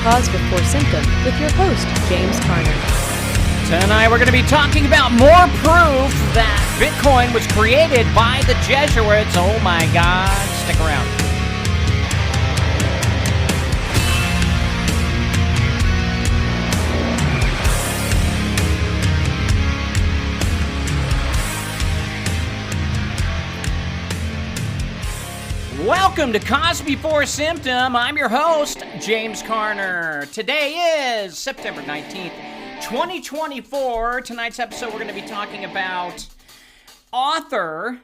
Cause Before Symptom with your host, James Carner. Tonight we're going to be talking about more proof that Bitcoin was created by the Jesuits. Oh my God, stick around. Welcome to Cause Before Symptom. I'm your host, James Carner. Today is September 19th, 2024. Tonight's episode, we're going to be talking about author,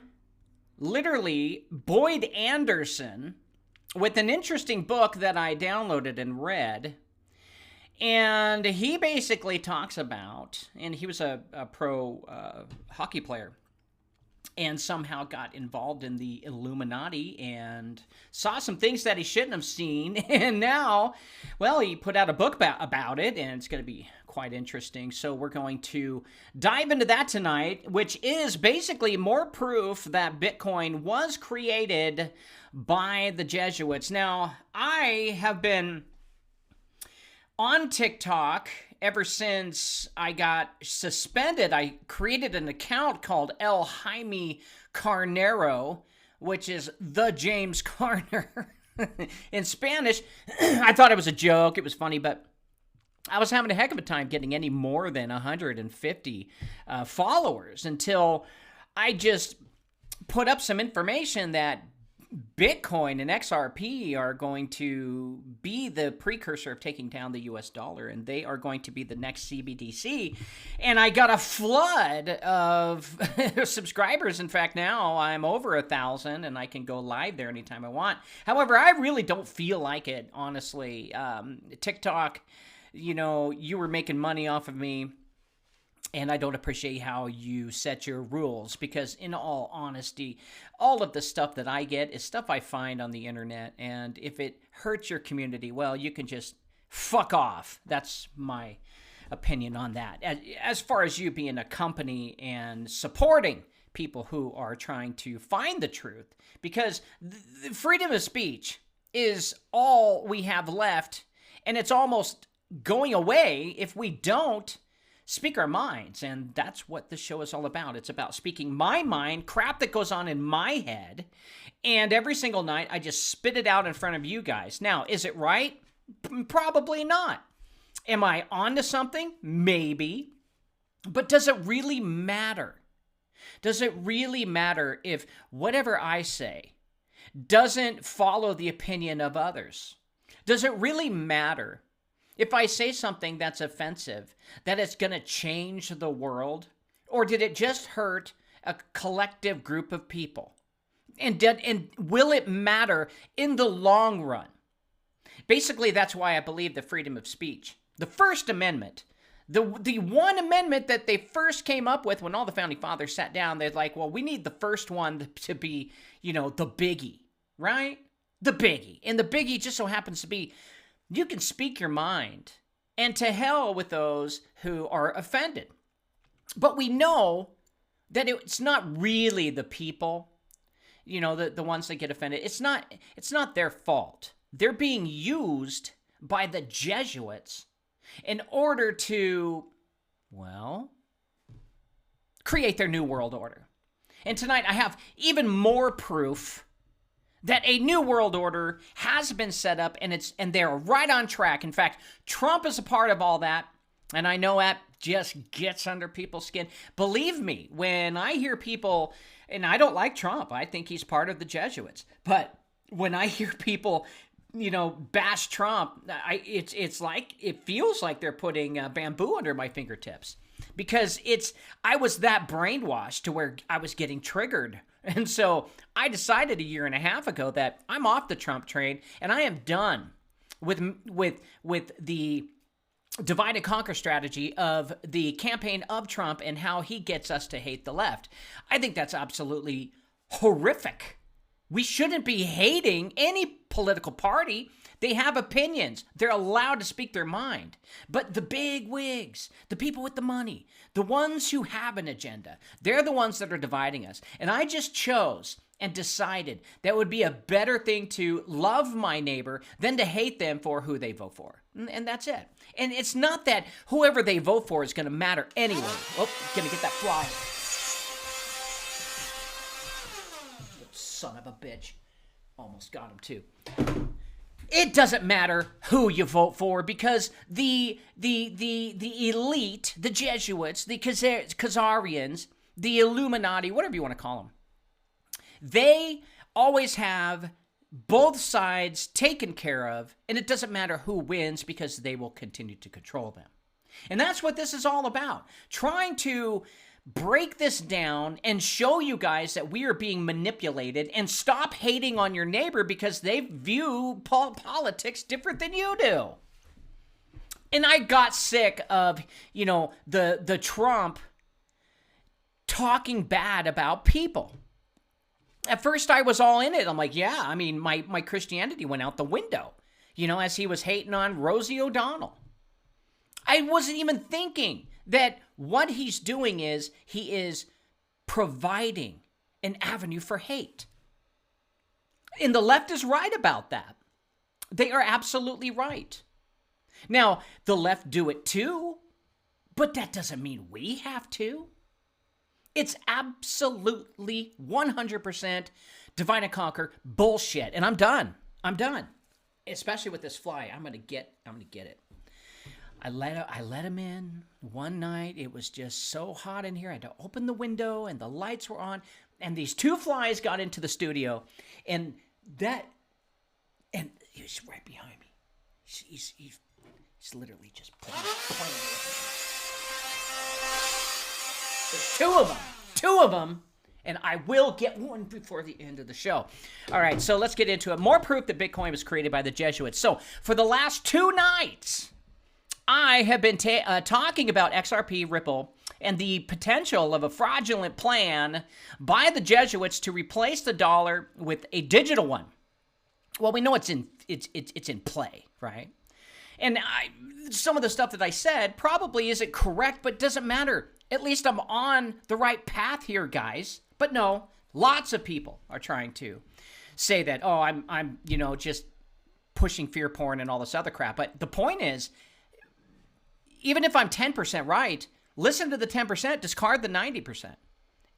literally, Boyd Anderson, with an interesting book that I downloaded and read. And he basically talks about, and he was a pro hockey player, and somehow got involved in the Illuminati and saw some things that he shouldn't have seen. And now, well, he put out a book about it, and it's going to be quite interesting. So we're going to dive into that tonight, which is basically more proof that Bitcoin was created by the Jesuits. Now, I have been on TikTok ever since I got suspended. I created an account called El Jaime Carnero, which is the James Carner in Spanish. I thought it was a joke. It was funny, but I was having a heck of a time getting any more than 150 followers until I just put up some information that Bitcoin and XRP are going to be the precursor of taking down the US dollar, and they are going to be the next CBDC. And I got a flood of subscribers. In fact, now I'm over 1,000 and I can go live there anytime I want. However, I really don't feel like it, honestly. TikTok, you were making money off of me, and I don't appreciate how you set your rules, because in all honesty, all of the stuff that I get is stuff I find on the internet, and if it hurts your community, well, you can just fuck off. That's my opinion on that. As far as you being a company and supporting people who are trying to find the truth, because the freedom of speech is all we have left, and it's almost going away if we don't speak our minds, and that's what this show is all about. It's about speaking my mind, crap that goes on in my head, and every single night I just spit it out in front of you guys. Now, is it right? Probably not. Am I onto something? Maybe. But does it really matter? Does it really matter if whatever I say doesn't follow the opinion of others? Does it really matter if I say something that's offensive, that it's going to change the world? Or did it just hurt a collective group of people? And will it matter in the long run? Basically, that's why I believe the freedom of speech. The First Amendment, the one amendment that they first came up with when all the Founding Fathers sat down, they're like, well, we need the first one to be, the biggie, right? The biggie. And the biggie just so happens to be, you can speak your mind, and to hell with those who are offended. But we know that it's not really the people, the ones that get offended. It's not their fault. They're being used by the Jesuits in order to, create their new world order. And tonight I have even more proof that a new world order has been set up, and they're right on track. In fact, Trump is a part of all that, and I know that just gets under people's skin. Believe me, when I hear people, and I don't like Trump, I think he's part of the Jesuits, but when I hear people, bash Trump, it feels like they're putting bamboo under my fingertips, because I was that brainwashed to where I was getting triggered. And so I decided a year and a half ago that I'm off the Trump train, and I am done with the divide and conquer strategy of the campaign of Trump and how he gets us to hate the left. I think that's absolutely horrific. We shouldn't be hating any political party. They have opinions. They're allowed to speak their mind. But the big wigs, the people with the money, the ones who have an agenda, they're the ones that are dividing us. And I just chose and decided that it would be a better thing to love my neighbor than to hate them for who they vote for. And that's it. And it's not that whoever they vote for is going to matter anyway. Oh, going to get that fly. Son of a bitch. Almost got him too. It doesn't matter who you vote for because the elite, the Jesuits, the Khazarians, the Illuminati, whatever you want to call them, they always have both sides taken care of, and it doesn't matter who wins because they will continue to control them. And that's what this is all about. Trying to break this down and show you guys that we are being manipulated and stop hating on your neighbor because they view politics different than you do. And I got sick of, the Trump talking bad about people. At first I was all in it. I'm like, yeah, I mean, my Christianity went out the window, as he was hating on Rosie O'Donnell. I wasn't even thinking that what he's doing is he is providing an avenue for hate. And the left is right about that. They are absolutely right. Now, the left do it too, but that doesn't mean we have to. It's absolutely 100% divide and conquer bullshit. And I'm done. Especially with this fly. I'm gonna get it. I let him in one night. It was just so hot in here. I had to open the window and the lights were on. And these two flies got into the studio. And he was right behind me. He's literally just playing with me. There's two of them. And I will get one before the end of the show. All right, so let's get into it. More proof that Bitcoin was created by the Jesuits. So for the last 2 nights, I have been talking about XRP, Ripple, and the potential of a fraudulent plan by the Jesuits to replace the dollar with a digital one. Well, we know it's in play, right? And some of the stuff that I said probably isn't correct, but doesn't matter. At least I'm on the right path here, guys. But no, lots of people are trying to say that, oh, I'm just pushing fear porn and all this other crap. But the point is, even if I'm 10% right, listen to the 10%, discard the 90%.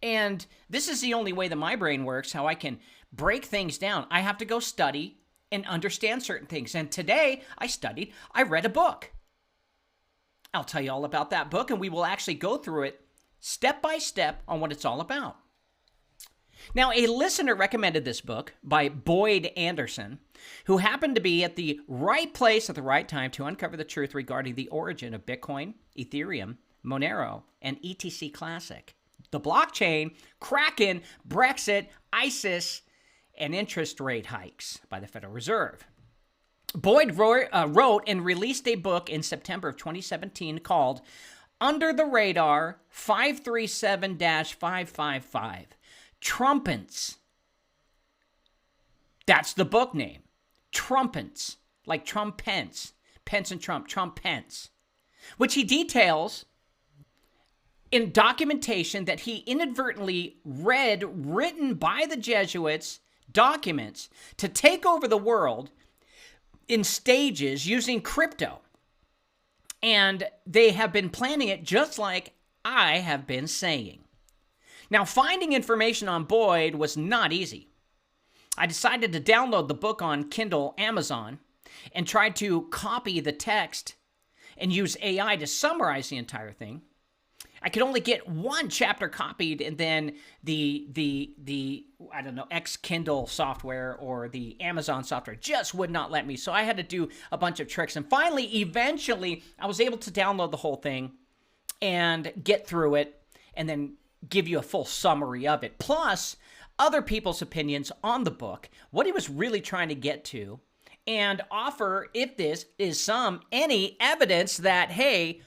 And this is the only way that my brain works, how I can break things down. I have to go study and understand certain things. And today I read a book. I'll tell you all about that book, and we will actually go through it step by step on what it's all about. Now, a listener recommended this book by Boyd Anderson, who happened to be at the right place at the right time to uncover the truth regarding the origin of Bitcoin, Ethereum, Monero, and ETC Classic, the blockchain, Kraken, Brexit, ISIS, and interest rate hikes by the Federal Reserve. Boyd wrote and released a book in September of 2017 called Under the Radar 537-555. Trumpets. That's the book name. Trumpets. Like Trump Pence. Pence and Trump. Trump Pence. Which he details in documentation that he inadvertently read written by the Jesuits documents to take over the world in stages using crypto. And they have been planning it just like I have been saying. Now, finding information on Boyd was not easy. I decided to download the book on Kindle, Amazon, and tried to copy the text and use AI to summarize the entire thing. I could only get one chapter copied, and then the X Kindle software or the Amazon software just would not let me. So I had to do a bunch of tricks. And finally, eventually, I was able to download the whole thing and get through it and then give you a full summary of it. Plus, other people's opinions on the book, what he was really trying to get to, and offer, if this is any evidence that, hey,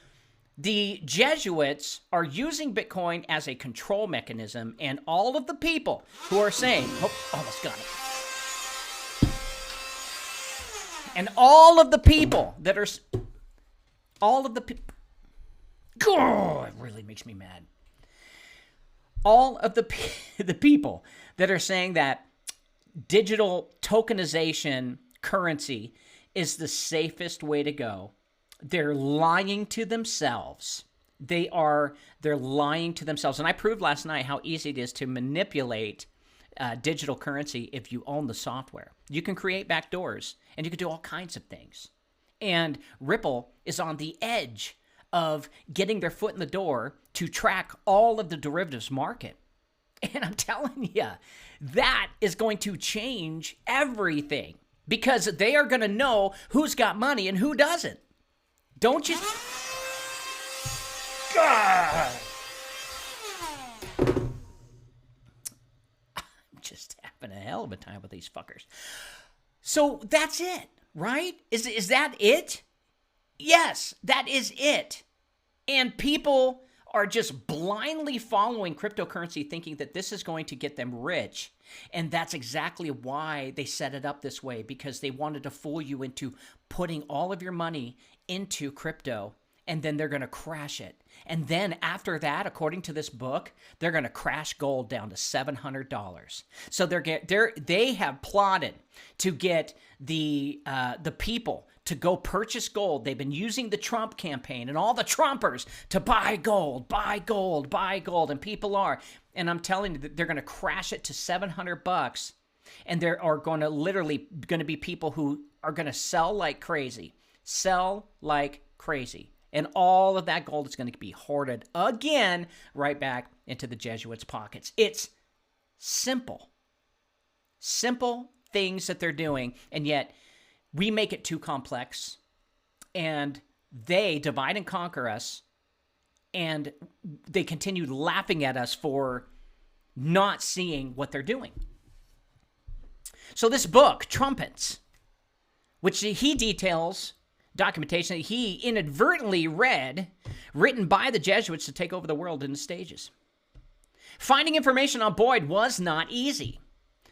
the Jesuits are using Bitcoin as a control mechanism, and all of the people who are saying, oh, almost got it. And all of the people that are, God, it really makes me mad. All of the people that are saying that digital tokenization currency is the safest way to go. They're lying to themselves. They're lying to themselves. And I proved last night how easy it is to manipulate digital currency if you own the software. You can create backdoors, and you can do all kinds of things. And Ripple is on the edge of getting their foot in the door to track all of the derivatives market. And I'm telling you, that is going to change everything because they are going to know who's got money and who doesn't. Don't you? God. I'm just having a hell of a time with these fuckers. So that's it, right? Is that it? Yes, that is it. And people are just blindly following cryptocurrency thinking that this is going to get them rich. And that's exactly why they set it up this way, because they wanted to fool you into putting all of your money into crypto, and then they're going to crash it. And then after that, according to this book, they're going to crash gold down to $700. So they have plotted to get the people to go purchase gold. They've been using the Trump campaign and all the Trumpers to buy gold, buy gold, buy gold, and people are. And I'm telling you that they're going to crash it to $700, and there are going to be people who are going to sell like crazy, and all of that gold is going to be hoarded again right back into the Jesuits' pockets. It's simple things that they're doing, and yet we make it too complex, and they divide and conquer us, and they continue laughing at us for not seeing what they're doing. So this book, Trumpets, which he details documentation that he inadvertently read, written by the Jesuits to take over the world in the stages. Finding information on Boyd was not easy.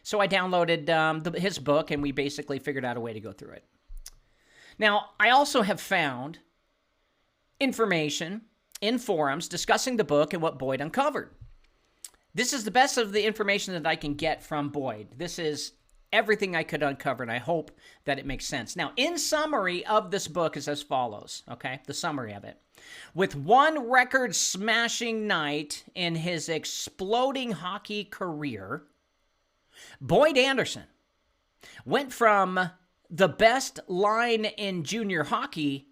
So I downloaded his book, and we basically figured out a way to go through it. Now, I also have found information in forums discussing the book and what Boyd uncovered. This is the best of the information that I can get from Boyd. This is everything I could uncover, and I hope that it makes sense. Now, in summary of this book is as follows, okay? The summary of it. With one record-smashing night in his exploding hockey career, Boyd Anderson went from the best line in junior hockey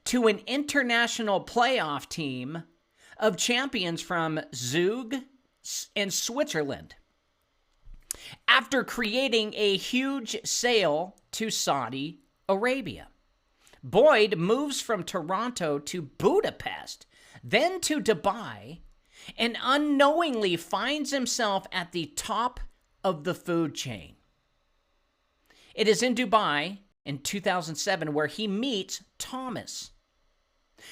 to an international playoff team of champions from Zug and Switzerland. After creating a huge sale to Saudi Arabia, Boyd moves from Toronto to Budapest, then to Dubai, and unknowingly finds himself at the top of the food chain. It is in Dubai in 2007 where he meets Thomas,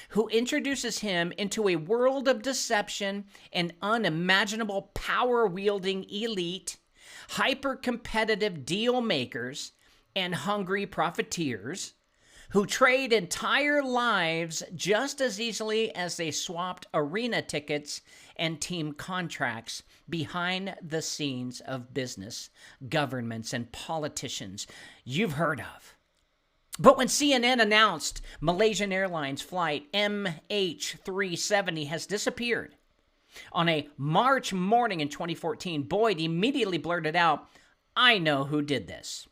who introduces him into a world of deception and unimaginable power-wielding elite, hyper-competitive deal makers, and hungry profiteers who trade entire lives just as easily as they swapped arena tickets and team contracts behind the scenes of business, governments, and politicians you've heard of. But when CNN announced Malaysian Airlines flight MH370 has disappeared on a March morning in 2014, Boyd immediately blurted out, "I know who did this."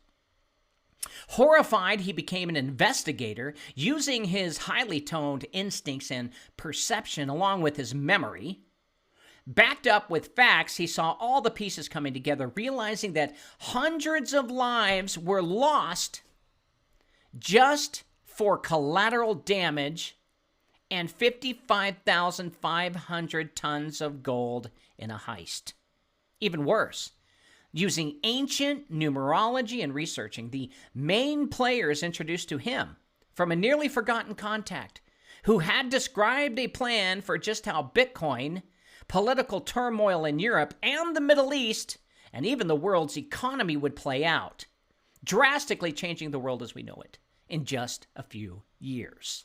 Horrified, he became an investigator, using his highly toned instincts and perception along with his memory. Backed up with facts, he saw all the pieces coming together, realizing that hundreds of lives were lost just for collateral damage and 55,500 tons of gold in a heist. Even worse, using ancient numerology and researching, the main players introduced to him from a nearly forgotten contact who had described a plan for just how Bitcoin, political turmoil in Europe and the Middle East, and even the world's economy would play out, drastically changing the world as we know it in just a few years.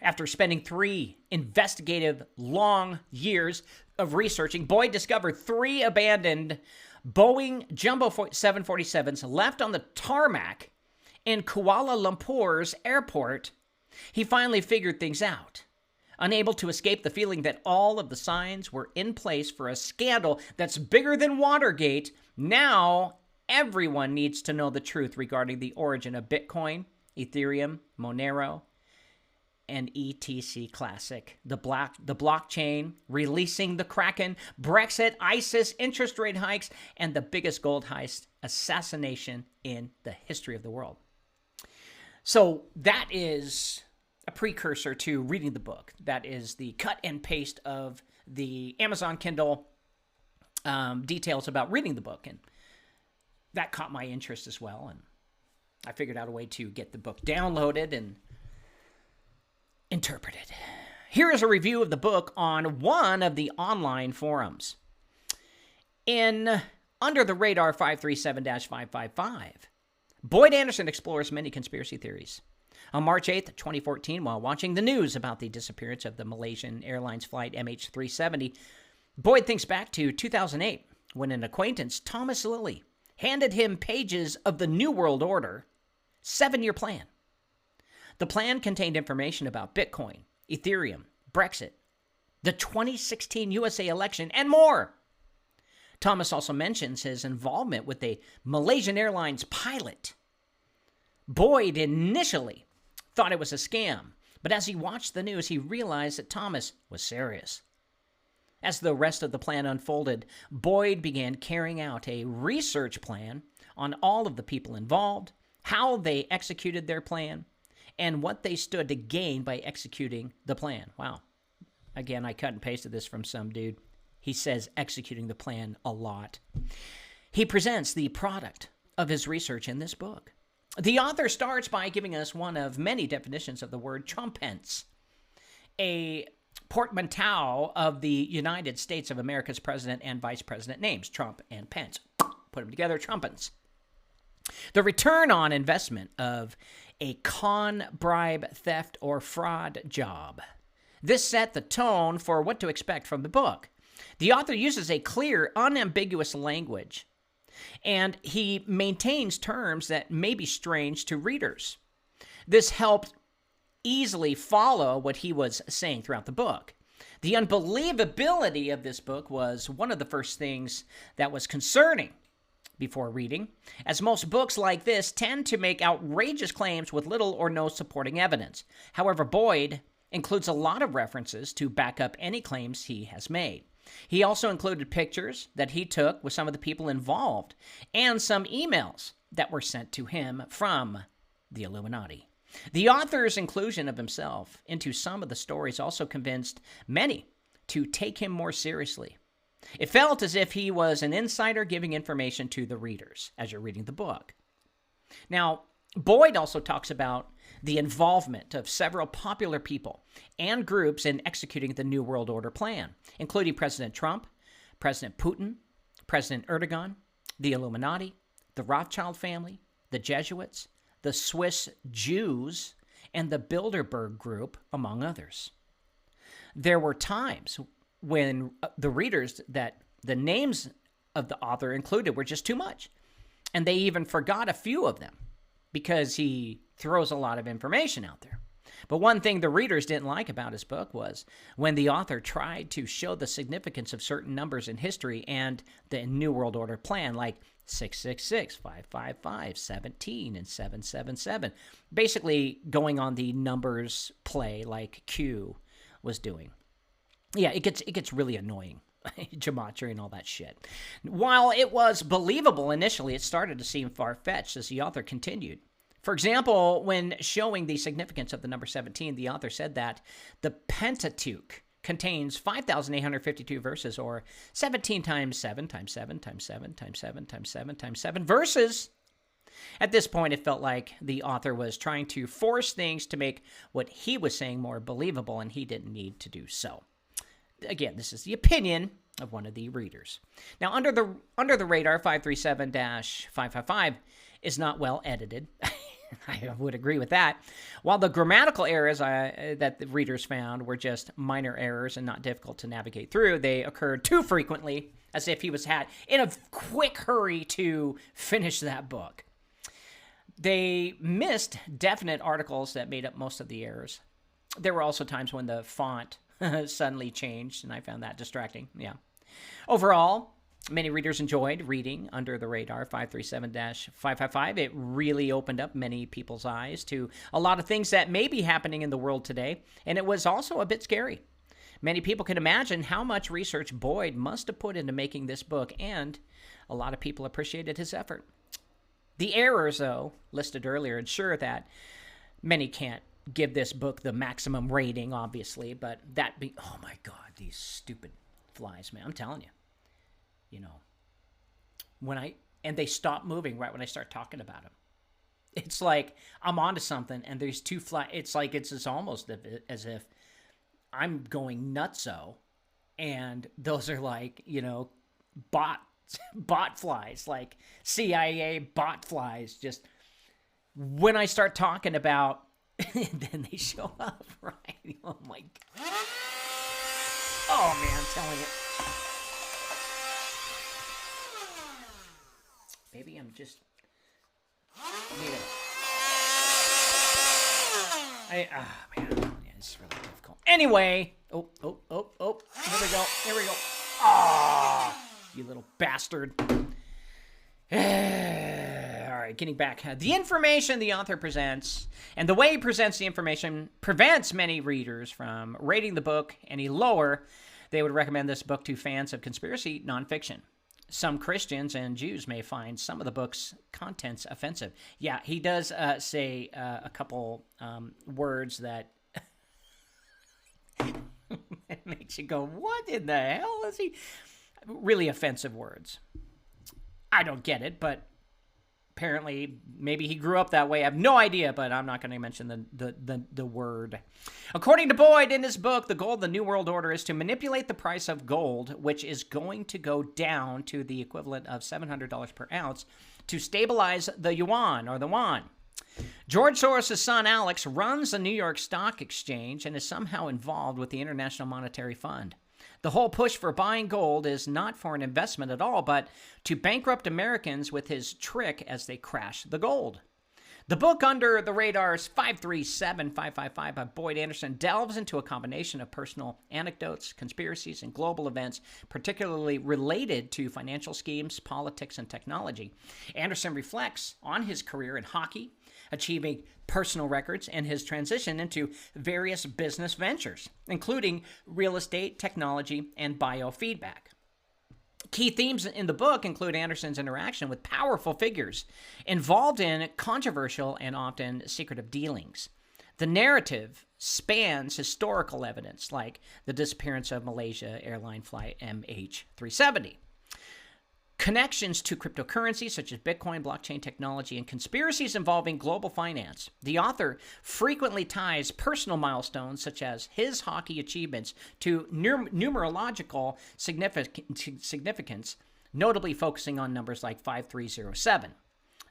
After spending 3 investigative long years of researching, Boyd discovered 3 abandoned Boeing Jumbo 747s left on the tarmac in Kuala Lumpur's airport. He finally figured things out. Unable to escape the feeling that all of the signs were in place for a scandal that's bigger than Watergate, now everyone needs to know the truth regarding the origin of Bitcoin, Ethereum, Monero, and ETC Classic, the blockchain, releasing the Kraken, Brexit, ISIS, interest rate hikes, and the biggest gold heist assassination in the history of the world. So that is a precursor to reading the book. That is the cut and paste of the Amazon Kindle details about reading the book, and that caught my interest as well, and I figured out a way to get the book downloaded and interpreted. Here is a review of the book on one of the online forums. In Under the Radar 537-555, Boyd Anderson explores many conspiracy theories. On March 8th, 2014, while watching the news about the disappearance of the Malaysian Airlines flight MH370, Boyd thinks back to 2008, when an acquaintance, Thomas Lilly, handed him pages of the New World Order 7-year plan. The plan contained information about Bitcoin, Ethereum, Brexit, the 2016 USA election, and more. Thomas also mentions his involvement with a Malaysian Airlines pilot. Boyd initially thought it was a scam, but as he watched the news, he realized that Thomas was serious. As the rest of the plan unfolded, Boyd began carrying out a research plan on all of the people involved, how they executed their plan, and what they stood to gain by executing the plan. Wow. Again, I cut and pasted this from some dude. He says executing the plan a lot. He presents the product of his research in this book. The author starts by giving us one of many definitions of the word trumpence, a portmanteau of the United States of America's president and vice president names, Trump and Pence. Put them together, trumpence. The return on investment of a con, bribe, theft, or fraud job. This set the tone for what to expect from the book. The author uses a clear, unambiguous language, and he maintains terms that may be strange to readers. This helped easily follow what he was saying throughout the book. The unbelievability of this book was one of the first things that was concerning before reading, as most books like this tend to make outrageous claims with little or no supporting evidence. However, Boyd includes a lot of references to back up any claims he has made. He also included pictures that he took with some of the people involved and some emails that were sent to him from the Illuminati. The author's inclusion of himself into some of the stories also convinced many to take him more seriously. It felt as if he was an insider giving information to the readers as you're reading the book. Now, Boyd also talks about the involvement of several popular people and groups in executing the New World Order plan, including President Trump, President Putin, President Erdogan, the Illuminati, the Rothschild family, the Jesuits, the Swiss Jews, and the Bilderberg Group, among others. There were times when the readers that the names of the author included were just too much, and they even forgot a few of them because he throws a lot of information out there. But one thing the readers didn't like about his book was when the author tried to show the significance of certain numbers in history and the New World Order plan, like 666, 555, 17, and 777, basically going on the numbers play like Q was doing. Yeah, it gets really annoying, gematria and all that shit. While it was believable initially, it started to seem far-fetched as the author continued. For example, when showing the significance of the number 17, the author said that the Pentateuch contains 5,852 verses, or 17 times 7 times 7 times 7 times 7 times 7 times 7 verses. At this point, it felt like the author was trying to force things to make what he was saying more believable, and he didn't need to do so. Again, this is the opinion of one of the readers. Now, Under the Radar 537-555 is not well edited. I would agree with that. While the grammatical errors that the readers found were just minor errors and not difficult to navigate through, they occurred too frequently, as if he was in a quick hurry to finish that book. They missed definite articles that made up most of the errors. There were also times when the font suddenly changed, and I found that distracting. Yeah. Overall, many readers enjoyed reading Under the Radar 537-555. It really opened up many people's eyes to a lot of things that may be happening in the world today, and it was also a bit scary. Many people can imagine how much research Boyd must have put into making this book, and a lot of people appreciated his effort. The errors, though, listed earlier, ensure that many can't give this book the maximum rating, obviously, but oh my God, these stupid flies, man, I'm telling you, and they stop moving right when I start talking about them. It's like I'm onto something, and there's two flies. It's like it's almost as if I'm going nutso, and those are like, bot flies, like CIA bot flies. Just when I start talking about, then they show up, right? Oh my God. Oh man, I'm telling you. Maybe I'm just man, it's really difficult. Anyway, here we go. Ah, you little bastard. All right, getting back. The information the author presents and the way he presents the information prevents many readers from rating the book any lower. They would recommend this book to fans of conspiracy nonfiction. Some Christians and Jews may find some of the book's contents offensive. Yeah, he does say a couple words that it makes you go, what in the hell is he? Really offensive words. I don't get it, but apparently maybe he grew up that way. I have no idea, but I'm not going to mention the word. According to Boyd, in his book, The Gold, the New World Order, is to manipulate the price of gold, which is going to go down to the equivalent of $700 per ounce, to stabilize the yuan, or the won. George Soros' son, Alex, runs the New York Stock Exchange and is somehow involved with the International Monetary Fund. The whole push for buying gold is not for an investment at all, but to bankrupt Americans with his trick as they crash the gold. The book Under the Radar's 537-555 by Boyd Anderson delves into a combination of personal anecdotes, conspiracies, and global events, particularly related to financial schemes, politics, and technology. Anderson reflects on his career in hockey, achieving personal records, and his transition into various business ventures, including real estate, technology, and biofeedback. Key themes in the book include Anderson's interaction with powerful figures involved in controversial and often secretive dealings. The narrative spans historical evidence like the disappearance of Malaysia airline flight MH370, connections to cryptocurrencies such as Bitcoin, blockchain technology, and conspiracies involving global finance. The author frequently ties personal milestones such as his hockey achievements to numerological significance, notably focusing on numbers like 5307.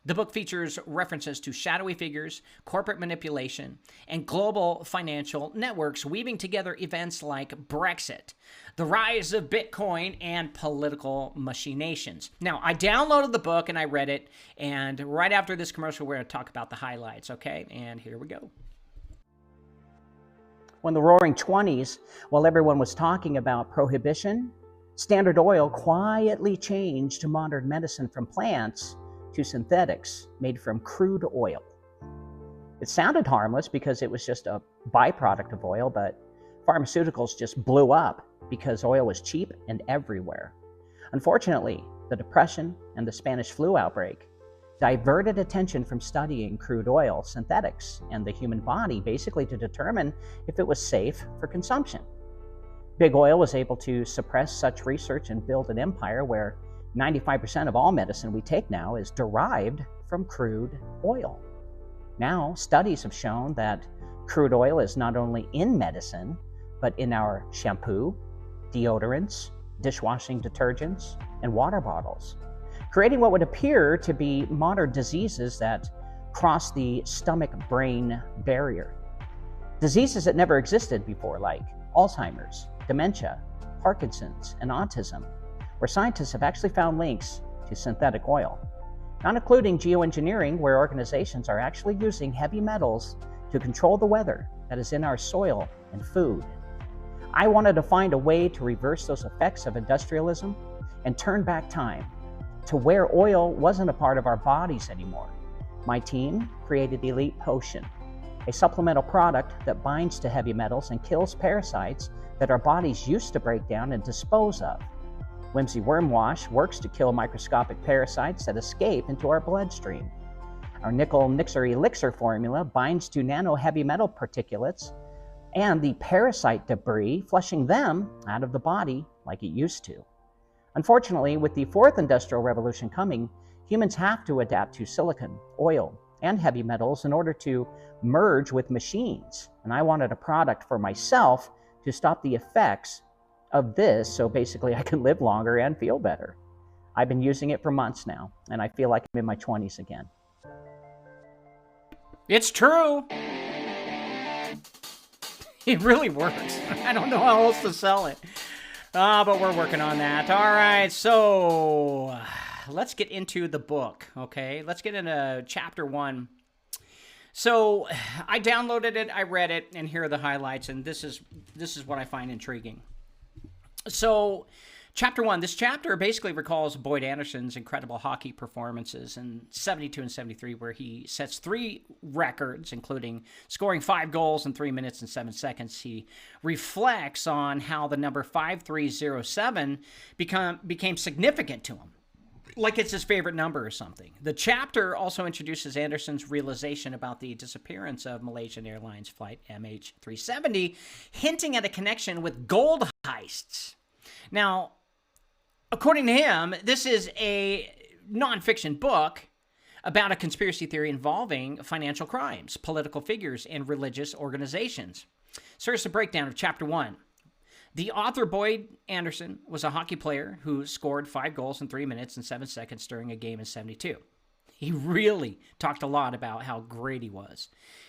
The book features references to shadowy figures, corporate manipulation, and global financial networks, weaving together events like Brexit, the rise of Bitcoin, and political machinations. Now, I downloaded the book and I read it, and right after this commercial, we're going to talk about the highlights, okay? And here we go. When the Roaring 20s, while everyone was talking about prohibition, Standard Oil quietly changed to modern medicine from plants to synthetics made from crude oil. It sounded harmless because it was just a byproduct of oil, but pharmaceuticals just blew up because oil was cheap and everywhere. Unfortunately, the Depression and the Spanish flu outbreak diverted attention from studying crude oil, synthetics, and the human body, basically to determine if it was safe for consumption. Big Oil was able to suppress such research and build an empire where 95% of all medicine we take now is derived from crude oil. Now, studies have shown that crude oil is not only in medicine, but in our shampoo, deodorants, dishwashing detergents, and water bottles, creating what would appear to be modern diseases that cross the stomach-brain barrier. Diseases that never existed before, like Alzheimer's, dementia, Parkinson's, and autism, where scientists have actually found links to synthetic oil, not including geoengineering, where organizations are actually using heavy metals to control the weather that is in our soil and food. I wanted to find a way to reverse those effects of industrialism and turn back time to where oil wasn't a part of our bodies anymore. My team created the Elite Potion, a supplemental product that binds to heavy metals and kills parasites that our bodies used to break down and dispose of. Whimsy Worm Wash works to kill microscopic parasites that escape into our bloodstream. Our Nickel Nixer Elixir formula binds to nano-heavy metal particulates and the parasite debris, flushing them out of the body like it used to. Unfortunately, with the fourth industrial revolution coming, humans have to adapt to silicon, oil, and heavy metals in order to merge with machines. And I wanted a product for myself to stop the effects of this, so basically I can live longer and feel better. I've been using it for months now, and I feel like I'm in my 20s again. It's true. It really works. I don't know how else to sell it. But we're working on that. All right, so let's get into the book, okay? Let's get into chapter 1. So I downloaded it, I read it, and here are the highlights, and this is what I find intriguing. So chapter 1, this chapter basically recalls Boyd Anderson's incredible hockey performances in 72 and 73, where he sets 3 records, including scoring 5 goals in 3 minutes and 7 seconds. He reflects on how the number 5307 became significant to him, like it's his favorite number or something. The chapter also introduces Anderson's realization about the disappearance of Malaysian Airlines flight MH370, hinting at a connection with gold heists. Now, according to him, this is a nonfiction book about a conspiracy theory involving financial crimes, political figures, and religious organizations. So here's the breakdown of chapter 1. The author, Boyd Anderson, was a hockey player who scored 5 goals in 3 minutes and 7 seconds during a game in 72. He really talked a lot about how great he was.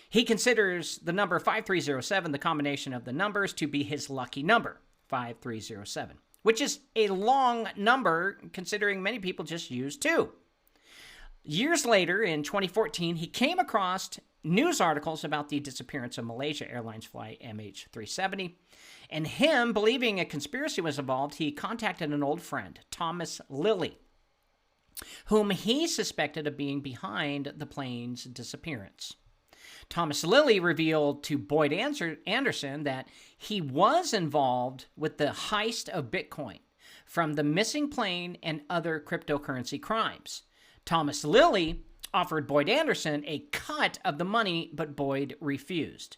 He considers the number 5307, the combination of the numbers, to be his lucky number, 5307, which is a long number considering many people just use 2. Years later, in 2014, he came across news articles about the disappearance of Malaysia Airlines flight MH370, and him believing a conspiracy was involved, he contacted an old friend, Thomas Lilly, whom he suspected of being behind the plane's disappearance. Thomas Lilly revealed to Boyd Anderson that he was involved with the heist of Bitcoin from the missing plane and other cryptocurrency crimes. Thomas Lilly offered Boyd Anderson a cut of the money, but Boyd refused.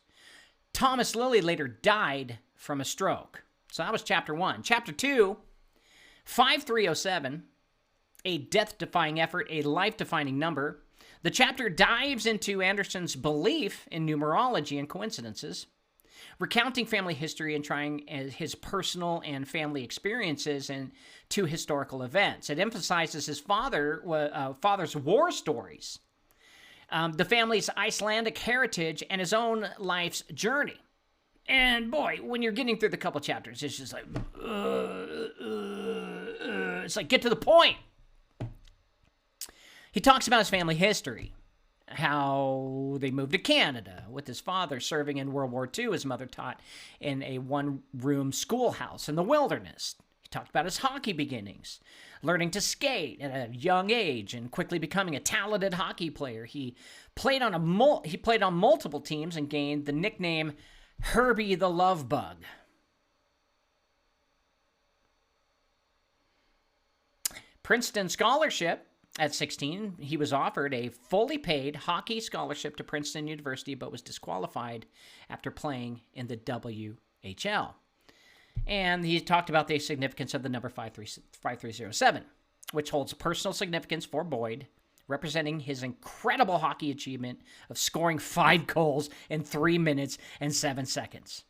Thomas Lilly later died from a stroke. So that was chapter 1. Chapter 2, 5307, a death-defying effort, a life-defining number. The chapter dives into Anderson's belief in numerology and coincidences, recounting family history and trying his personal and family experiences into historical events. It emphasizes his father's war stories, the family's Icelandic heritage, and his own life's journey. And boy, when you're getting through the couple chapters, it's just like, it's like, get to the point. He talks about his family history, how they moved to Canada with his father serving in World War II. His mother taught in a one-room schoolhouse in the wilderness. He talked about his hockey beginnings, learning to skate at a young age and quickly becoming a talented hockey player. He played on multiple teams and gained the nickname Herbie the Love Bug. Princeton scholarship. At 16, he was offered a fully paid hockey scholarship to Princeton University, but was disqualified after playing in the WHL. And he talked about the significance of the number 5307, which holds personal significance for Boyd, representing his incredible hockey achievement of scoring 5 goals in 3 minutes and 7 seconds.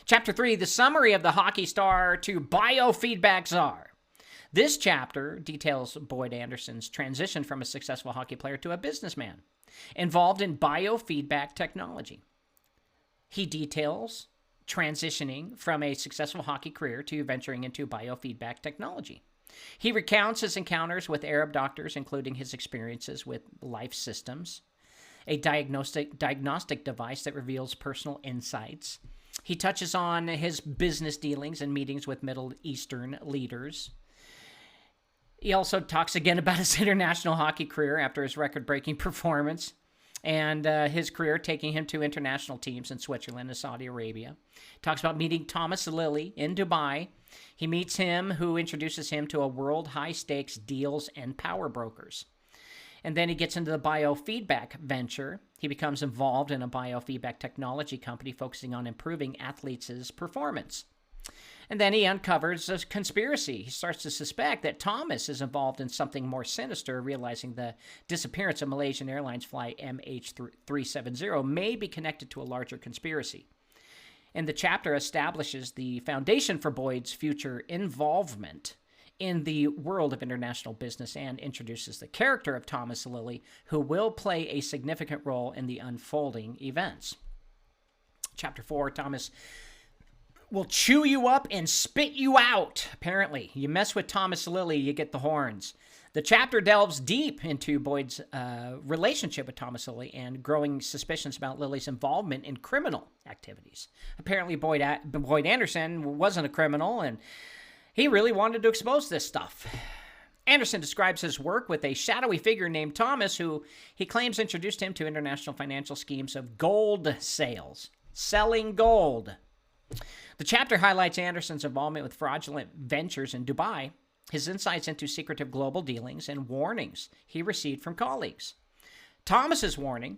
Chapter 3, the summary of the hockey star to biofeedback czar. This chapter details Boyd Anderson's transition from a successful hockey player to a businessman involved in biofeedback technology. He details transitioning from a successful hockey career to venturing into biofeedback technology. He recounts his encounters with Arab doctors, including his experiences with Life Systems, a diagnostic device that reveals personal insights. He touches on his business dealings and meetings with Middle Eastern leaders. He also talks again about his international hockey career after his record-breaking performance and his career taking him to international teams in Switzerland and Saudi Arabia. Talks about meeting Thomas Lilly in Dubai. He meets him, who introduces him to a world high-stakes deals and power brokers. And then he gets into the biofeedback venture. He becomes involved in a biofeedback technology company focusing on improving athletes' performance. And then he uncovers a conspiracy. He starts to suspect that Thomas is involved in something more sinister, realizing the disappearance of Malaysian Airlines flight MH370 may be connected to a larger conspiracy. And the chapter establishes the foundation for Boyd's future involvement in the world of international business and introduces the character of Thomas Lilly, who will play a significant role in the unfolding events. Chapter 4, Thomas will chew you up and spit you out. Apparently, you mess with Thomas Lilly, you get the horns. The chapter delves deep into Boyd's relationship with Thomas Lilly and growing suspicions about Lilly's involvement in criminal activities. Apparently, Boyd Anderson wasn't a criminal, and he really wanted to expose this stuff. Anderson describes his work with a shadowy figure named Thomas, who he claims introduced him to international financial schemes of gold sales, selling gold. The chapter highlights Anderson's involvement with fraudulent ventures in Dubai, his insights into secretive global dealings, and warnings he received from colleagues. Thomas's warning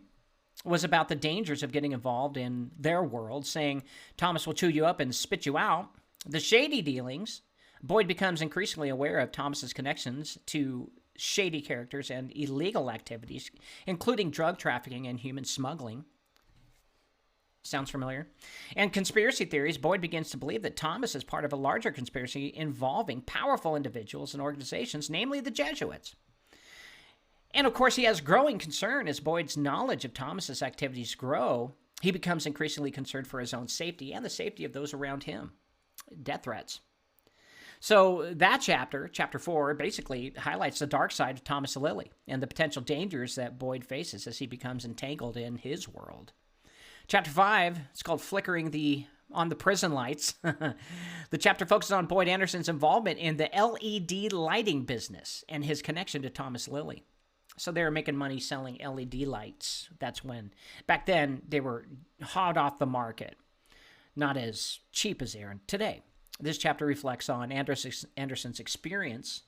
was about the dangers of getting involved in their world, saying Thomas will chew you up and spit you out. The shady dealings, Boyd becomes increasingly aware of Thomas's connections to shady characters and illegal activities, including drug trafficking and human smuggling. Sounds familiar? And conspiracy theories, Boyd begins to believe that Thomas is part of a larger conspiracy involving powerful individuals and organizations, namely the Jesuits. And of course, he has growing concern as Boyd's knowledge of Thomas's activities grow. He becomes increasingly concerned for his own safety and the safety of those around him. Death threats. So that chapter 4, basically highlights the dark side of Thomas Lilly and the potential dangers that Boyd faces as he becomes entangled in his world. Chapter 5, it's called Flickering on the Prison Lights. The chapter focuses on Boyd Anderson's involvement in the LED lighting business and his connection to Thomas Lilly. So they were making money selling LED lights. That's when, back then, they were hot off the market. Not as cheap as they are today. This chapter reflects on Anderson's experience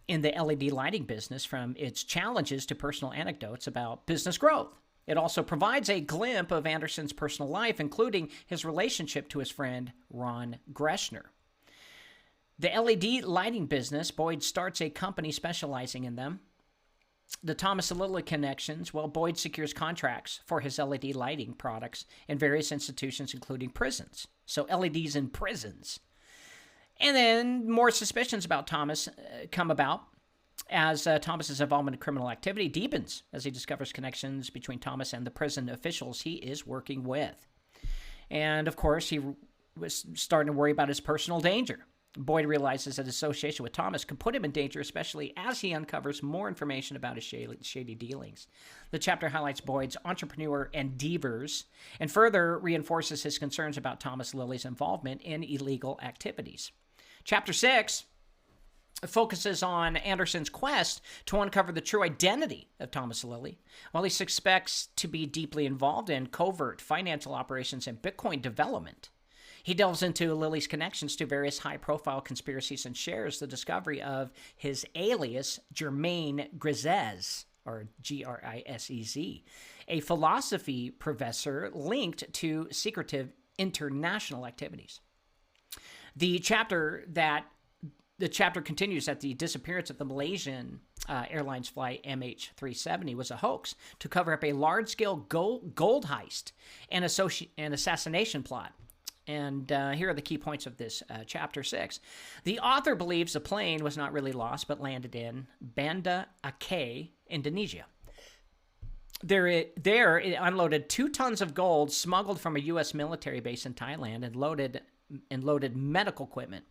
in the LED lighting business, from its challenges to personal anecdotes about business growth. It also provides a glimpse of Anderson's personal life, including his relationship to his friend Ron Greschner. The LED lighting business, Boyd starts a company specializing in them. The Thomas Lilly connections, well, Boyd secures contracts for his LED lighting products in various institutions, including prisons. So LEDs in prisons. And then more suspicions about Thomas come about as Thomas's involvement in criminal activity deepens as he discovers connections between Thomas and the prison officials he is working with. And, of course, he was starting to worry about his personal danger. Boyd realizes that association with Thomas could put him in danger, especially as he uncovers more information about his shady dealings. The chapter highlights Boyd's entrepreneur endeavors and further reinforces his concerns about Thomas Lilly's involvement in illegal activities. Chapter 6 focuses on Anderson's quest to uncover the true identity of Thomas Lilly. While he suspects to be deeply involved in covert financial operations and Bitcoin development, he delves into Lilly's connections to various high-profile conspiracies and shares the discovery of his alias, Germain Grisez, or Grisez, a philosophy professor linked to secretive international activities. The chapter continues that the disappearance of the Malaysian Airlines flight MH370 was a hoax to cover up a large-scale gold heist and assassination plot. And here are the key points of this chapter 6. The author believes the plane was not really lost, but landed in Banda Aceh, Indonesia. There it unloaded 2 tons of gold smuggled from a U.S. military base in Thailand and loaded medical equipment.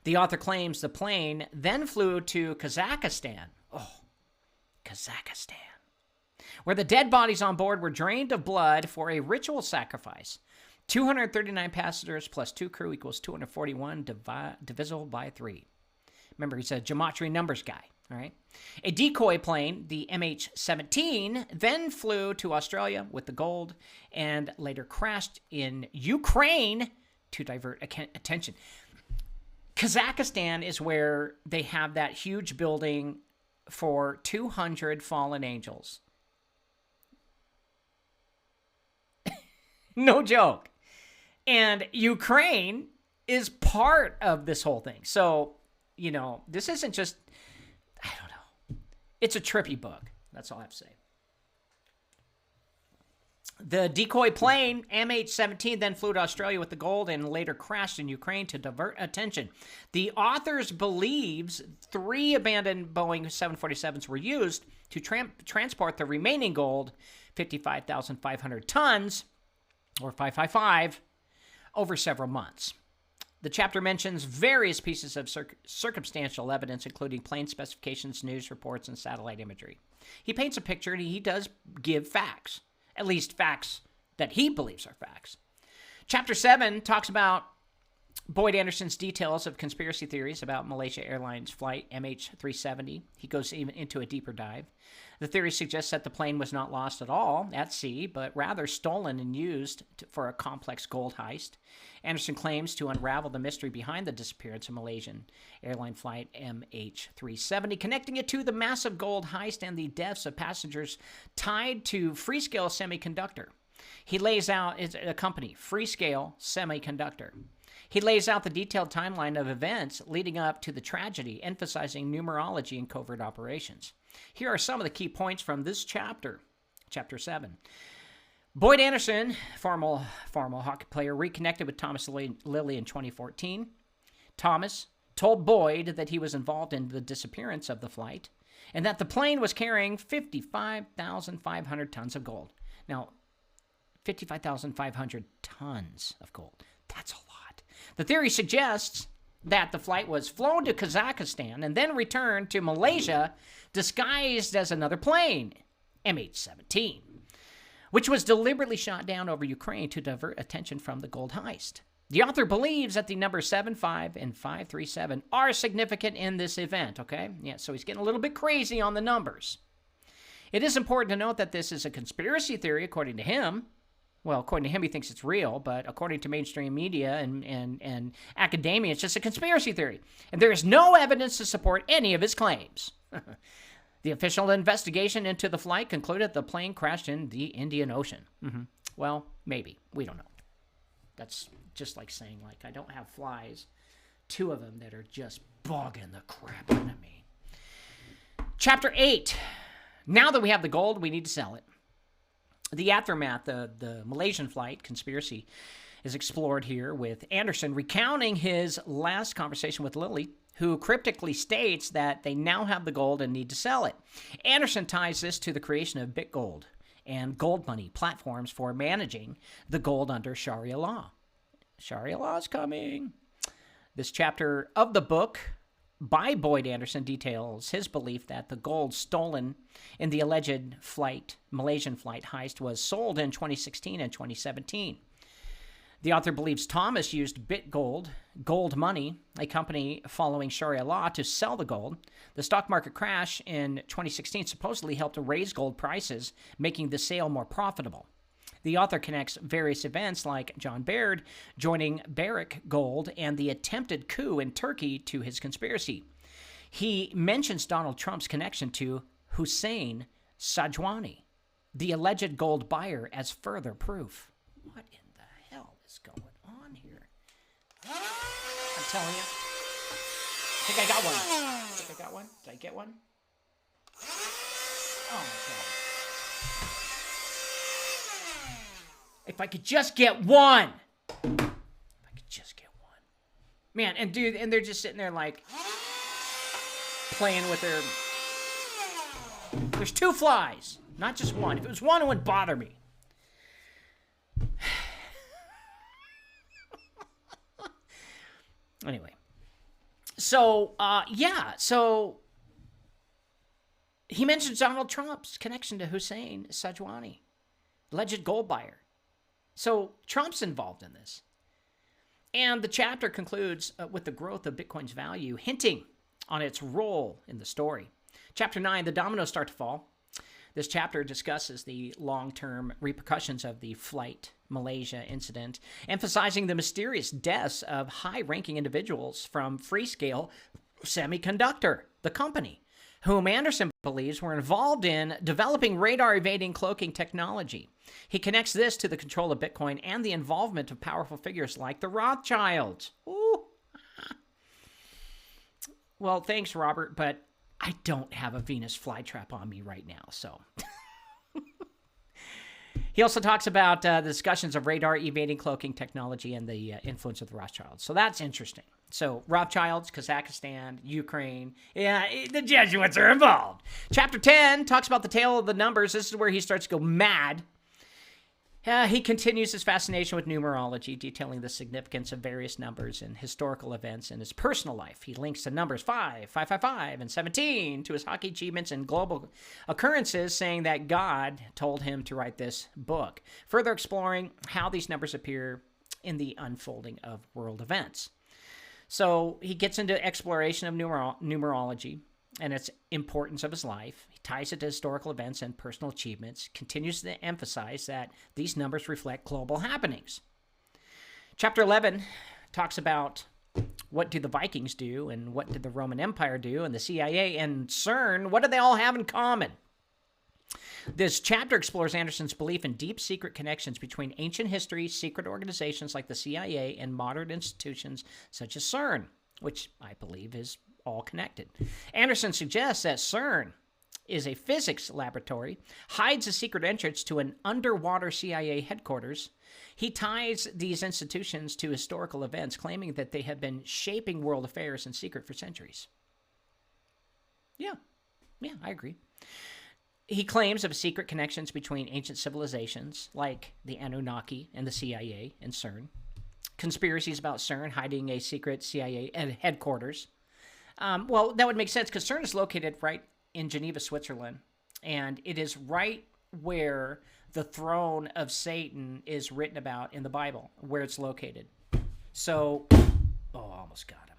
The author claims the plane then flew to Kazakhstan. Oh, Kazakhstan. Where the dead bodies on board were drained of blood for a ritual sacrifice. 239 passengers plus 2 crew equals 241 divisible by 3. Remember, he's a gematria numbers guy, all right? A decoy plane, the MH17, then flew to Australia with the gold and later crashed in Ukraine to divert attention. Kazakhstan is where they have that huge building for 200 fallen angels. No joke. And Ukraine is part of this whole thing. So, this isn't just, I don't know. It's a trippy book. That's all I have to say. The decoy plane, MH17, then flew to Australia with the gold and later crashed in Ukraine to divert attention. The authors believes 3 abandoned Boeing 747s were used to transport the remaining gold, 55,500 tons, or 555, over several months. The chapter mentions various pieces of circumstantial evidence, including plane specifications, news reports, and satellite imagery. He paints a picture, and he does give facts. At least facts that he believes are facts. Chapter 7 talks about Boyd Anderson's details of conspiracy theories about Malaysia Airlines flight MH370. He goes even into a deeper dive. The theory suggests that the plane was not lost at all at sea, but rather stolen and used for a complex gold heist. Anderson claims to unravel the mystery behind the disappearance of Malaysian airline flight MH370, connecting it to the massive gold heist and the deaths of passengers tied to Freescale Semiconductor. He lays out, it's a company, Freescale Semiconductor. He lays out the detailed timeline of events leading up to the tragedy, emphasizing numerology and covert operations. Here are some of the key points from this chapter, Chapter 7. Boyd Anderson, former hockey player, reconnected with Thomas Lilly in 2014. Thomas told Boyd that he was involved in the disappearance of the flight and that the plane was carrying 55,500 tons of gold. Now, 55,500 tons of gold. That's a lot. The theory suggests that the flight was flown to Kazakhstan and then returned to Malaysia disguised as another plane, MH17, which was deliberately shot down over Ukraine to divert attention from the gold heist. The author believes that the numbers 75 and 537 are significant in this event, okay? Yeah, so he's getting a little bit crazy on the numbers. It is important to note that this is a conspiracy theory, according to him. Well, according to him, he thinks it's real, but according to mainstream media and academia, it's just a conspiracy theory. And there is no evidence to support any of his claims. The official investigation into the flight concluded the plane crashed in the Indian Ocean. Well, maybe. We don't know. That's just like saying, I don't have flies. 2 of them that are just bugging the crap out of me. Chapter 8. Now that we have the gold, we need to sell it. The aftermath, the Malaysian flight conspiracy, is explored here with Anderson recounting his last conversation with Lilly, who cryptically states that they now have the gold and need to sell it. Anderson ties this to the creation of BitGold and gold money platforms for managing the gold under Sharia law. Sharia law is coming. This chapter of the book by Boyd Anderson details his belief that the gold stolen in the alleged Malaysian flight heist was sold in 2016 and 2017. The author believes Thomas used BitGold, Gold Money, a company following Sharia law, to sell the gold. The stock market crash in 2016 supposedly helped to raise gold prices, making the sale more profitable. The author connects various events like John Baird joining Barrick Gold and the attempted coup in Turkey to his conspiracy. He mentions Donald Trump's connection to Hussein Sajwani, the alleged gold buyer, as further proof. What in the hell is going on here? I'm telling you. I think I got one. Did I get one? Oh, my God. If I could just get one. Man, and dude, and they're just sitting there like playing with their... There's 2 flies, not just one. If it was one, it wouldn't bother me. Anyway. So he mentions Donald Trump's connection to Hussein Sajwani, alleged gold buyer. So Trump's involved in this. And the chapter concludes with the growth of Bitcoin's value, hinting on its role in the story. Chapter 9, the dominoes start to fall. This chapter discusses the long-term repercussions of the Flight Malaysia incident, emphasizing the mysterious deaths of high-ranking individuals from Freescale Semiconductor, the company, whom Anderson believes were involved in developing radar-evading cloaking technology. He connects this to the control of Bitcoin and the involvement of powerful figures like the Rothschilds. Ooh. Well, thanks, Robert, but I don't have a Venus flytrap on me right now, so... He also talks about the discussions of radar-evading cloaking technology and the influence of the Rothschilds. So that's interesting. So Rothschilds, Kazakhstan, Ukraine. Yeah, the Jesuits are involved. Chapter 10 talks about the tale of the numbers. This is where he starts to go mad. He continues his fascination with numerology, detailing the significance of various numbers and historical events in his personal life. He links the numbers 5, 555, and 17 to his hockey achievements and global occurrences, saying that God told him to write this book, further exploring how these numbers appear in the unfolding of world events. So he gets into exploration of numerology and its importance of his life. He ties it to historical events and personal achievements, continues to emphasize that these numbers reflect global happenings. Chapter 11 talks about what do the Vikings do and what did the Roman Empire do and the CIA and CERN, what do they all have in common? This chapter explores Anderson's belief in deep secret connections between ancient history, secret organizations like the CIA, and modern institutions such as CERN, which I believe is all connected. Anderson suggests that CERN is a physics laboratory, hides a secret entrance to an underwater CIA headquarters. He ties these institutions to historical events, claiming that they have been shaping world affairs in secret for centuries. Yeah, I agree. He claims of secret connections between ancient civilizations like the Anunnaki and the CIA and CERN. Conspiracies about CERN hiding a secret CIA headquarters. Well, that would make sense because CERN is located right in Geneva, Switzerland, and it is right where the throne of Satan is written about in the Bible, where it's located. So, almost got him.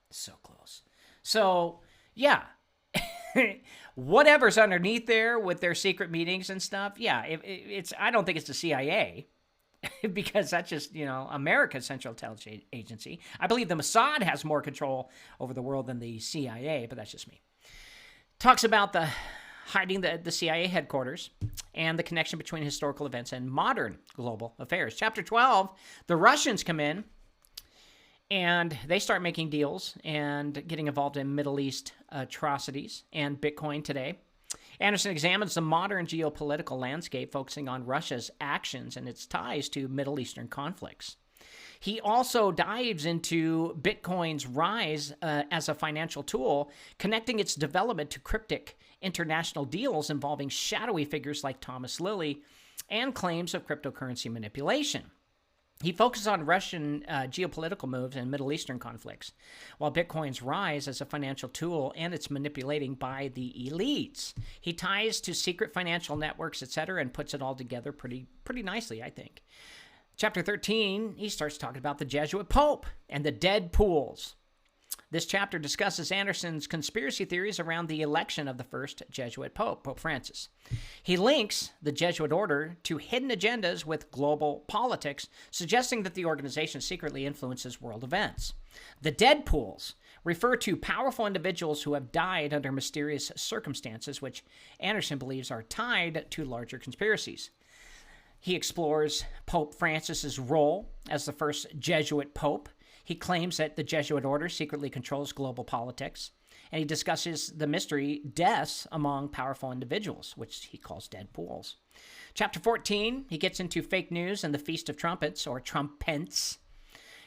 So close. So, yeah. Whatever's underneath there with their secret meetings and stuff, yeah, it's. I don't think it's the CIA. Because that's just, America's Central Intelligence Agency. I believe the Mossad has more control over the world than the CIA, but that's just me. Talks about the hiding the CIA headquarters and the connection between historical events and modern global affairs. Chapter 12, the Russians come in and they start making deals and getting involved in Middle East atrocities and Bitcoin today. Anderson examines the modern geopolitical landscape, focusing on Russia's actions and its ties to Middle Eastern conflicts. He also dives into Bitcoin's rise as a financial tool, connecting its development to cryptic international deals involving shadowy figures like Thomas Lilly and claims of cryptocurrency manipulation. He focuses on Russian geopolitical moves and Middle Eastern conflicts, while Bitcoin's rise as a financial tool and its manipulating by the elites. He ties to secret financial networks, etc., and puts it all together pretty nicely, I think. Chapter 13, he starts talking about the Jesuit Pope and the dead pools. This chapter discusses Anderson's conspiracy theories around the election of the first Jesuit Pope, Pope Francis. He links the Jesuit order to hidden agendas with global politics, suggesting that the organization secretly influences world events. The dead pools refer to powerful individuals who have died under mysterious circumstances, which Anderson believes are tied to larger conspiracies. He explores Pope Francis's role as the first Jesuit Pope. He claims that the Jesuit order secretly controls global politics, and he discusses the mystery deaths among powerful individuals, which he calls dead pools. Chapter 14, he gets into fake news and the Feast of Trumpets, or trumpets.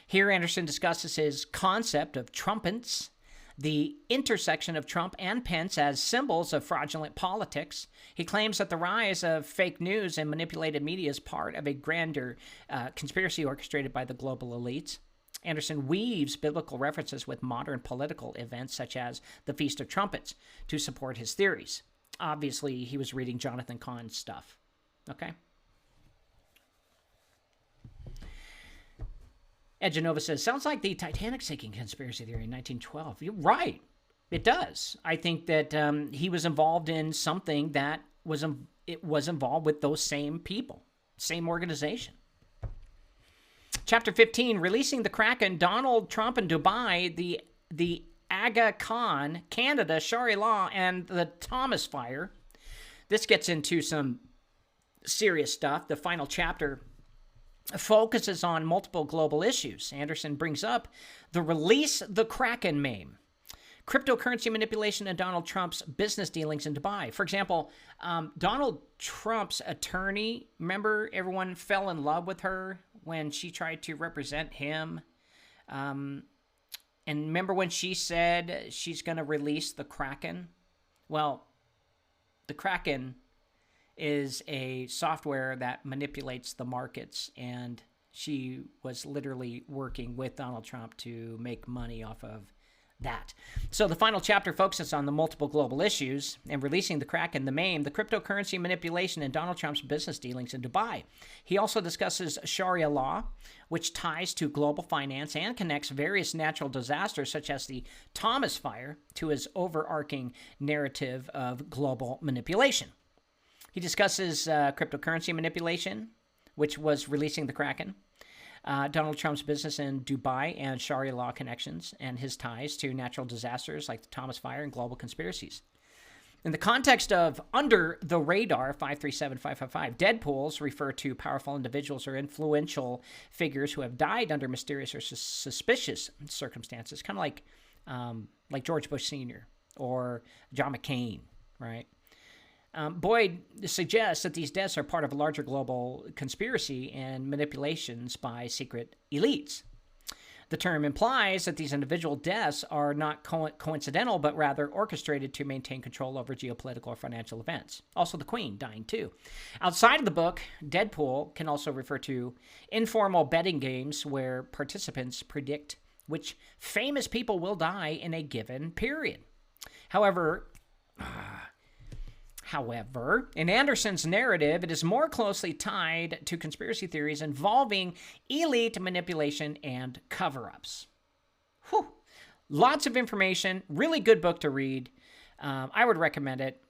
Here, Anderson discusses his concept of trumpets, the intersection of Trump and Pence as symbols of fraudulent politics. He claims that the rise of fake news and manipulated media is part of a grander conspiracy orchestrated by the global elites. Anderson weaves biblical references with modern political events such as the Feast of Trumpets to support his theories. Obviously, he was reading Jonathan Cahn's stuff. Okay? Ed Genova says, sounds like the Titanic sinking conspiracy theory in 1912. You're right. It does. I think that he was involved in something that was involved with those same people, same organization. Chapter 15, releasing the Kraken, Donald Trump in Dubai, the Aga Khan, Canada, Sharia law, and the Thomas fire. This gets into some serious stuff. The final chapter focuses on multiple global issues. Anderson brings up the release the Kraken meme, cryptocurrency manipulation, and Donald Trump's business dealings in Dubai. For example, Donald Trump's attorney, remember everyone fell in love with her when she tried to represent him? And remember when she said she's going to release the Kraken? Well, the Kraken is a software that manipulates the markets, and she was literally working with Donald Trump to make money off of that. So the final chapter focuses on the multiple global issues and releasing the Kraken, the meme, the cryptocurrency manipulation, and Donald Trump's business dealings in Dubai. He also discusses Sharia law, which ties to global finance and connects various natural disasters such as the Thomas fire to his overarching narrative of global manipulation. He discusses cryptocurrency manipulation, which was releasing the Kraken, Donald Trump's business in Dubai and Sharia law connections, and his ties to natural disasters like the Thomas fire and global conspiracies. In the context of Under the Radar 537555, Deadpools refer to powerful individuals or influential figures who have died under mysterious or suspicious circumstances, kind of like George Bush Sr. or John McCain, right? Boyd suggests that these deaths are part of a larger global conspiracy and manipulations by secret elites. The term implies that these individual deaths are not coincidental, but rather orchestrated to maintain control over geopolitical or financial events. Also, the Queen dying too. Outside of the book, Deadpool can also refer to informal betting games where participants predict which famous people will die in a given period. However, in Anderson's narrative, it is more closely tied to conspiracy theories involving elite manipulation and cover-ups. Whew. Lots of information. Really good book to read. I would recommend it.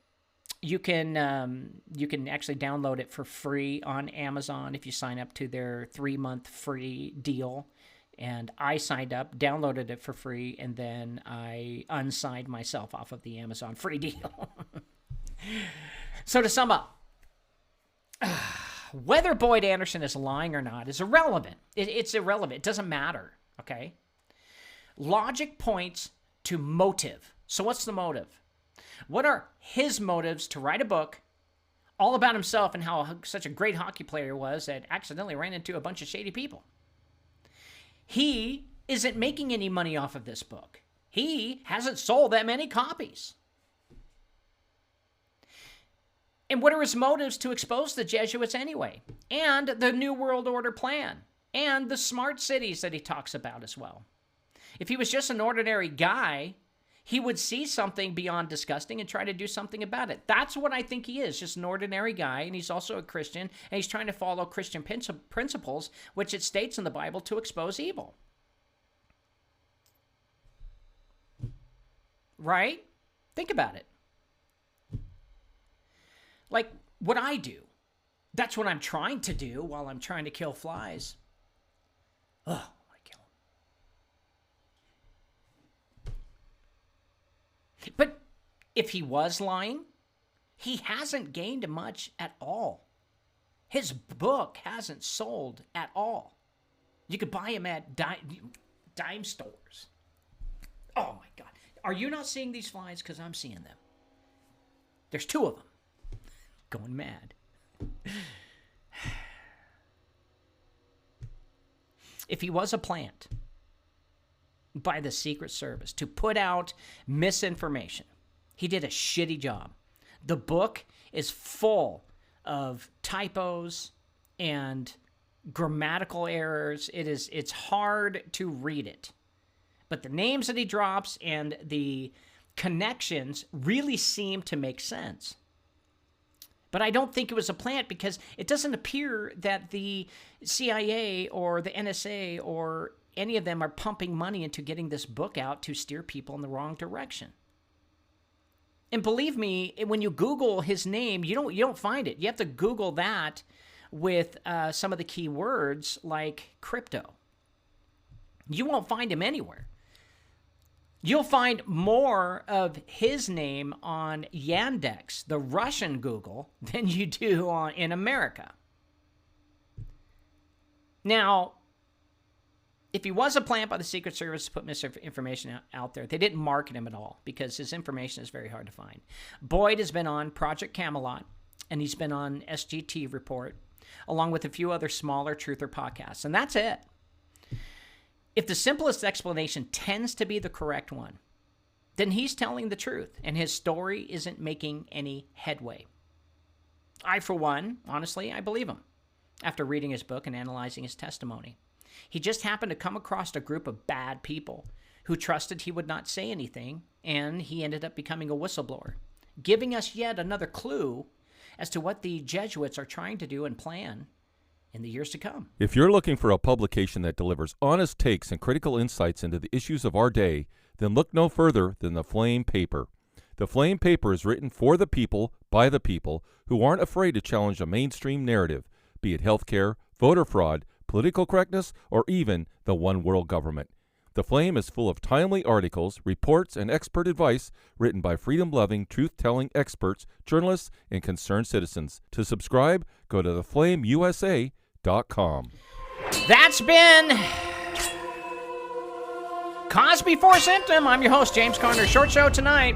You can actually download it for free on Amazon if you sign up to their 3-month free deal. And I signed up, downloaded it for free, and then I unsigned myself off of the Amazon free deal. So to sum up, whether Boyd Anderson is lying or not is irrelevant. It's irrelevant. It doesn't matter, okay? Logic points to motive. So what's the motive? What are his motives to write a book all about himself and how such a great hockey player he was that accidentally ran into a bunch of shady people? He isn't making any money off of this book. He hasn't sold that many copies. And what are his motives to expose the Jesuits anyway? And the New World Order plan? And the smart cities that he talks about as well? If he was just an ordinary guy, he would see something beyond disgusting and try to do something about it. That's what I think he is, just an ordinary guy, and he's also a Christian, and he's trying to follow Christian principles, which it states in the Bible to expose evil. Right? Think about it. Like what I do. That's what I'm trying to do while I'm trying to kill flies. Oh, I want to kill them. But if he was lying, he hasn't gained much at all. His book hasn't sold at all. You could buy him at dime stores. Oh my God. Are you not seeing these flies? Because I'm seeing them. There's 2 of them. Going mad. if he was a plant by the Secret Service to put out misinformation, he did a shitty job. The book is full of typos and grammatical errors. It's hard to read it. But the names that he drops and the connections really seem to make sense. But I don't think it was a plant because it doesn't appear that the CIA or the NSA or any of them are pumping money into getting this book out to steer people in the wrong direction. And believe me, when you Google his name, you don't find it. You have to Google that with some of the key words like crypto. You won't find him anywhere. You'll find more of his name on Yandex, the Russian Google, than you do in America. Now, if he was a plant by the Secret Service to put misinformation out there, they didn't market him at all because his information is very hard to find. Boyd has been on Project Camelot, and he's been on SGT Report, along with a few other smaller truther podcasts, and that's it. If the simplest explanation tends to be the correct one, then he's telling the truth, and his story isn't making any headway. I, for one, honestly, I believe him after reading his book and analyzing his testimony. He just happened to come across a group of bad people who trusted he would not say anything, and he ended up becoming a whistleblower, giving us yet another clue as to what the Jesuits are trying to do and plan in the years to come. If you're looking for a publication that delivers honest takes and critical insights into the issues of our day, then look no further than The Flame Paper. The Flame Paper is written for the people, by the people, who aren't afraid to challenge a mainstream narrative, be it healthcare, voter fraud, political correctness, or even the one world government. The Flame is full of timely articles, reports, and expert advice written by freedom-loving, truth-telling experts, journalists, and concerned citizens. To subscribe, go to theflameusa.com. That's been Cause Before Symptom. I'm your host, James Carner. Short show tonight.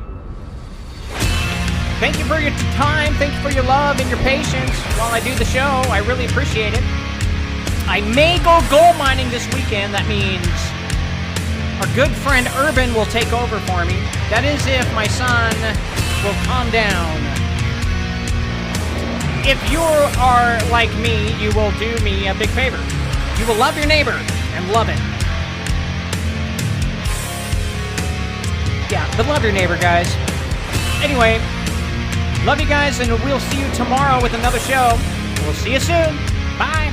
Thank you for your time. Thank you for your love and your patience while I do the show. I really appreciate it. I may go gold mining this weekend. That means our good friend Urban will take over for me. That is if my son will calm down. If you are like me, you will do me a big favor. You will love your neighbor and love it. Yeah, but love your neighbor, guys. Anyway, love you guys, and we'll see you tomorrow with another show. We'll see you soon. Bye.